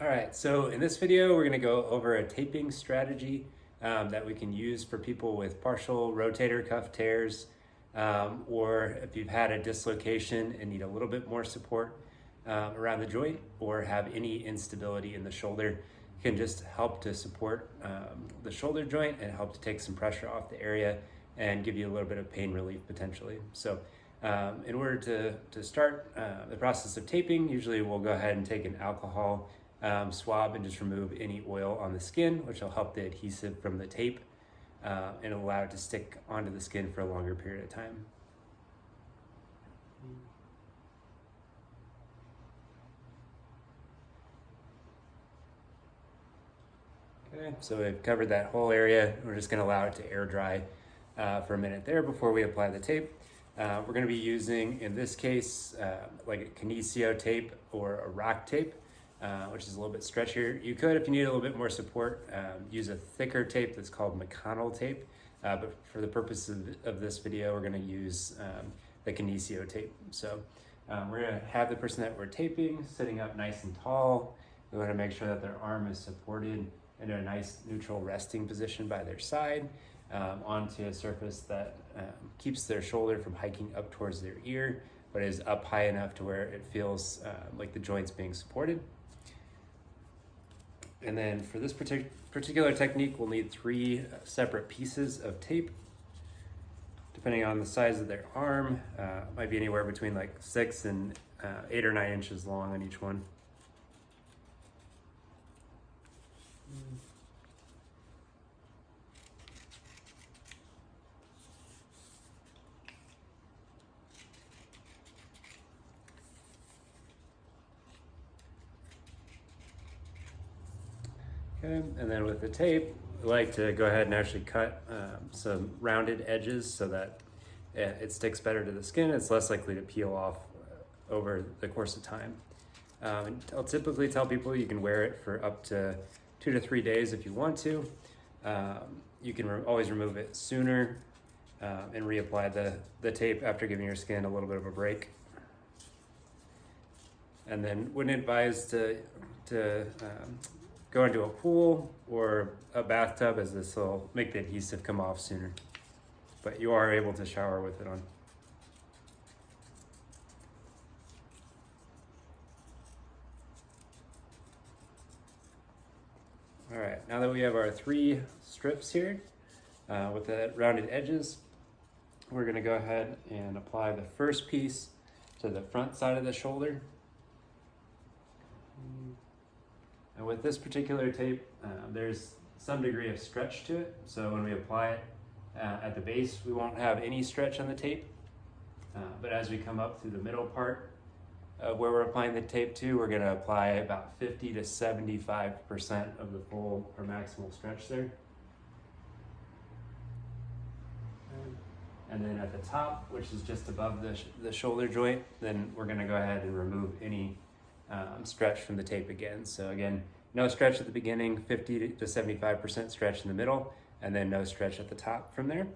All right, so in this video, we're gonna go over a taping strategy that we can use for people with partial rotator cuff tears, or if you've had a dislocation and need a little bit more support around the joint, or have any instability in the shoulder. It can just help to support the shoulder joint and help to take some pressure off the area and give you a little bit of pain relief potentially. So in order to start the process of taping, usually we'll go ahead and take an alcohol swab and just remove any oil on the skin, which will help the adhesive from the tape and allow it to stick onto the skin for a longer period of time. Okay, so we've covered that whole area. We're just going to allow it to air dry for a minute there before we apply the tape. We're going to be using, in this case, like a kinesio tape or a rock tape, which is a little bit stretchier. You could, if you need a little bit more support, use a thicker tape that's called McConnell tape. But for the purpose of this video, we're going to use the kinesio tape. So we're going to have the person that we're taping sitting up nice and tall. We want to make sure that their arm is supported in a nice neutral resting position by their side onto a surface that keeps their shoulder from hiking up towards their ear, but is up high enough to where it feels like the joint's being supported. And then for this particular technique, we'll need 3 separate pieces of tape. Depending on the size of their arm, might be anywhere between like 6 and 8 or 9 inches long on each one. Okay, and then with the tape, I like to go ahead and actually cut some rounded edges so that it sticks better to the skin. It's less likely to peel off over the course of time. And I'll typically tell people you can wear it for up to 2 to 3 days if you want to. You can always remove it sooner and reapply the tape after giving your skin a little bit of a break. And then wouldn't advise to go into a pool or a bathtub, as this will make the adhesive come off sooner. But you are able to shower with it on. All right, now that we have our 3 strips here with the rounded edges, we're gonna go ahead and apply the first piece to the front side of the shoulder. And with this particular tape, there's some degree of stretch to it. So when we apply it at the base, we won't have any stretch on the tape. But as we come up through the middle part of where we're applying the tape to, we're gonna apply about 50 to 75% of the full or maximal stretch there. And then at the top, which is just above the shoulder joint, then we're gonna go ahead and remove any stretch from the tape again. So again, no stretch at the beginning, 50 to 75% stretch in the middle, and then no stretch at the top from there.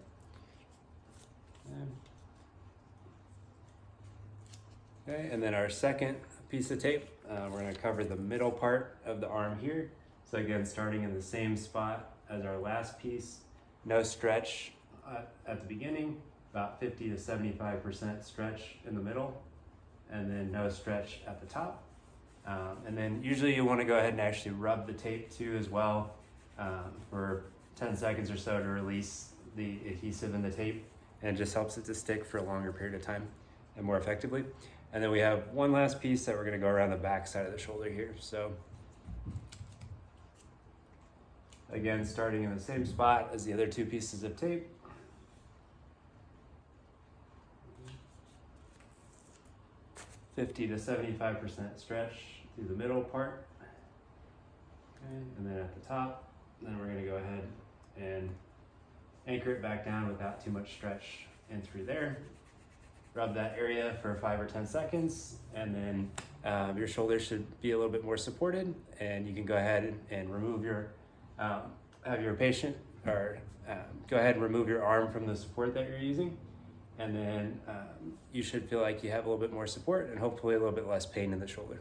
Okay, and then our second piece of tape, we're gonna cover the middle part of the arm here. So again, starting in the same spot as our last piece, no stretch at the beginning, about 50 to 75% stretch in the middle, and then no stretch at the top. And then usually you want to go ahead and actually rub the tape too as well for 10 seconds or so to release the adhesive in the tape, and it just helps it to stick for a longer period of time and more effectively. And then we have one last piece that we're going to go around the back side of the shoulder here. So again, starting in the same spot as the other 2 pieces of tape. (50 to 75% stretch through the middle part. Okay, and then at the top, then we're gonna go ahead and anchor it back down without too much stretch in through there. Rub that area for 5 or 10 seconds, and then your shoulder should be a little bit more supported, and you can go ahead and remove your, have your patient, or go ahead and remove your arm from the support that you're using. And then you should feel like you have a little bit more support and hopefully a little bit less pain in the shoulder.